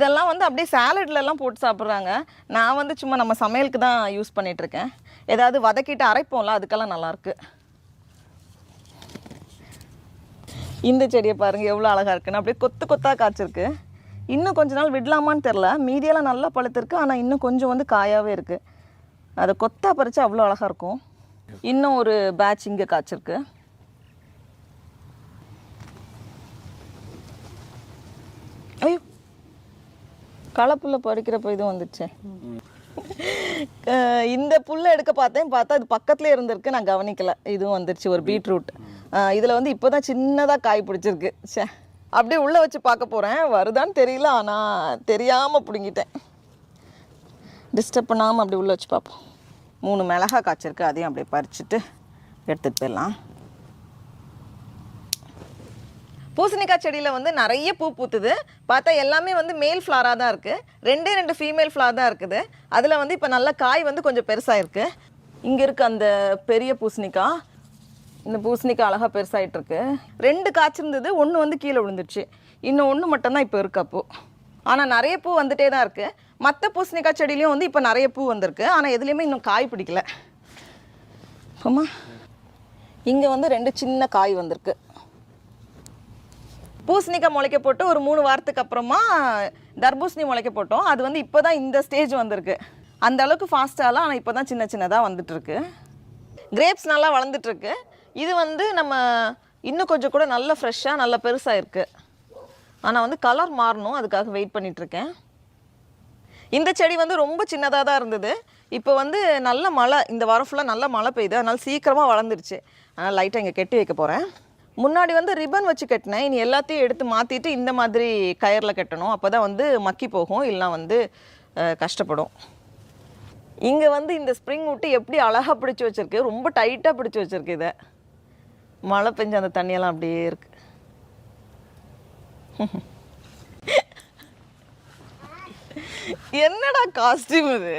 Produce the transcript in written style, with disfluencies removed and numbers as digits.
இதெல்லாம் வந்து அப்படியே சாலட்லலாம் போட்டு சாப்பிட்றாங்க. நான் வந்து சும்மா நம்ம சமையலுக்கு தான் யூஸ் பண்ணிகிட்ருக்கேன். ஏதாவது வதக்கிட்டு அரைப்போம்ல, அதுக்கெல்லாம் நல்லாயிருக்கு. இந்த செடியை பாருங்கள் எவ்வளோ அழகாக இருக்குன்னு. அப்படியே கொத்து கொத்தாக காய்ச்சிருக்கு. இன்னும் கொஞ்ச நாள் விடலாமான்னு தெரில. மீதியெல்லாம் நல்லா பழுத்திருக்கு. ஆனால் இன்னும் கொஞ்சம் வந்து காயாகவே இருக்குது. அதை கொத்தா பறிச்சா அவ்வளோ அழகாக இருக்கும். இன்னும் ஒரு பேட்ச் இங்கே காய்ச்சிருக்கு. ஐயோ, களப்புல்ல பறிக்கிறப்ப இது வந்துச்சு. இந்த புல்லை எடுக்க பார்த்தா இது பக்கத்துலேயே இருந்திருக்கு, நான் கவனிக்கலை. இதுவும் வந்துருச்சு, ஒரு பீட்ரூட். இதில் வந்து இப்போ தான் சின்னதாக காய் பிடிச்சிருக்கு. சே, அப்படியே உள்ளே வச்சு பார்க்க போகிறேன், வருதான்னு தெரியல. ஆனால் தெரியாமல் பிடுங்கிட்டேன். டிஸ்டர்ப் பண்ணாமல் அப்படி உள்ளே வச்சு பார்ப்போம். 3 மிளகாய் காய்ச்சிருக்கு, அதையும் அப்படியே பறிச்சுட்டு எடுத்துகிட்டு போயிடலாம். பூசணிக்காய் செடியில் வந்து நிறைய பூ பூத்துது. பார்த்தா எல்லாமே வந்து மேல் ஃப்ளாராக தான் இருக்குது. 2 ஃபீமேல் ஃப்ளார் தான் இருக்குது. அதில் வந்து இப்போ நல்ல காய் வந்து கொஞ்சம் பெருசாக இருக்குது. இங்கே இருக்க அந்த பெரிய பூசணிக்காய், இந்த பூசணிக்காய் அழகாக பெருசாகிட்ருக்கு. 2 காய்ச்சிருந்தது, 1 வந்து கீழே விழுந்துருச்சு. இன்னும் 1 மட்டும்தான் இப்போ இருக்கு அப்போ. ஆனால் நிறைய பூ வந்துட்டே தான் இருக்குது. மற்ற பூசணிக்காய் செடியிலையும் வந்து இப்போ நிறைய பூ வந்திருக்கு. ஆனால் எதுலேயுமே இன்னும் காய் பிடிக்கல. ஆமா, இங்கே வந்து 2 சின்ன காய் வந்திருக்கு. பூசணிக்காய் முளைக்க போட்டு ஒரு 3 வாரத்துக்கு அப்புறமா தர்பூசணி முளைக்க போட்டோம். அது வந்து இப்போ தான் இந்த ஸ்டேஜ் வந்திருக்கு. அந்த அளவுக்கு ஃபாஸ்ட்டாகலாம், ஆனால் இப்போ தான் சின்ன சின்னதாக வந்துட்டுருக்கு. கிரேப்ஸ் நல்லா வளர்ந்துட்டுருக்கு. இது வந்து நம்ம இன்னும் கொஞ்சம் கூட நல்ல ஃப்ரெஷ்ஷாக நல்ல பெருசாக இருக்குது. ஆனால் வந்து கலர் மாறணும், அதுக்காக வெயிட் பண்ணிகிட்ருக்கேன். இந்த செடி வந்து ரொம்ப சின்னதாக தான் இருந்தது. இப்போ வந்து நல்ல மழை, இந்த வாரம் ஃபுல்லாக நல்ல மழை பெய்யுது. அதனால் சீக்கிரமாக வளர்ந்துருச்சு. அதனால் லைட்டாக இங்கே கட்டி வைக்க போகிறேன். முன்னாடி வந்து ரிப்பன் வச்சு கட்டினேன். இனி எல்லாத்தையும் எடுத்து மாற்றிட்டு இந்த மாதிரி கயரில் கட்டணும். அப்போ தான் வந்து மக்கி போகும், இல்லைனா வந்து கஷ்டப்படும். இங்கே வந்து இந்த ஸ்ப்ரிங் விட்டு எப்படி அழகாக பிடிச்சி வச்சுருக்கு, ரொம்ப டைட்டாக பிடிச்சி வச்சுருக்கு. இதை மழை பெஞ்சு அந்த தண்ணியெல்லாம் அப்படியே இருக்குது. என்னடா காஸ்டியூம் இது?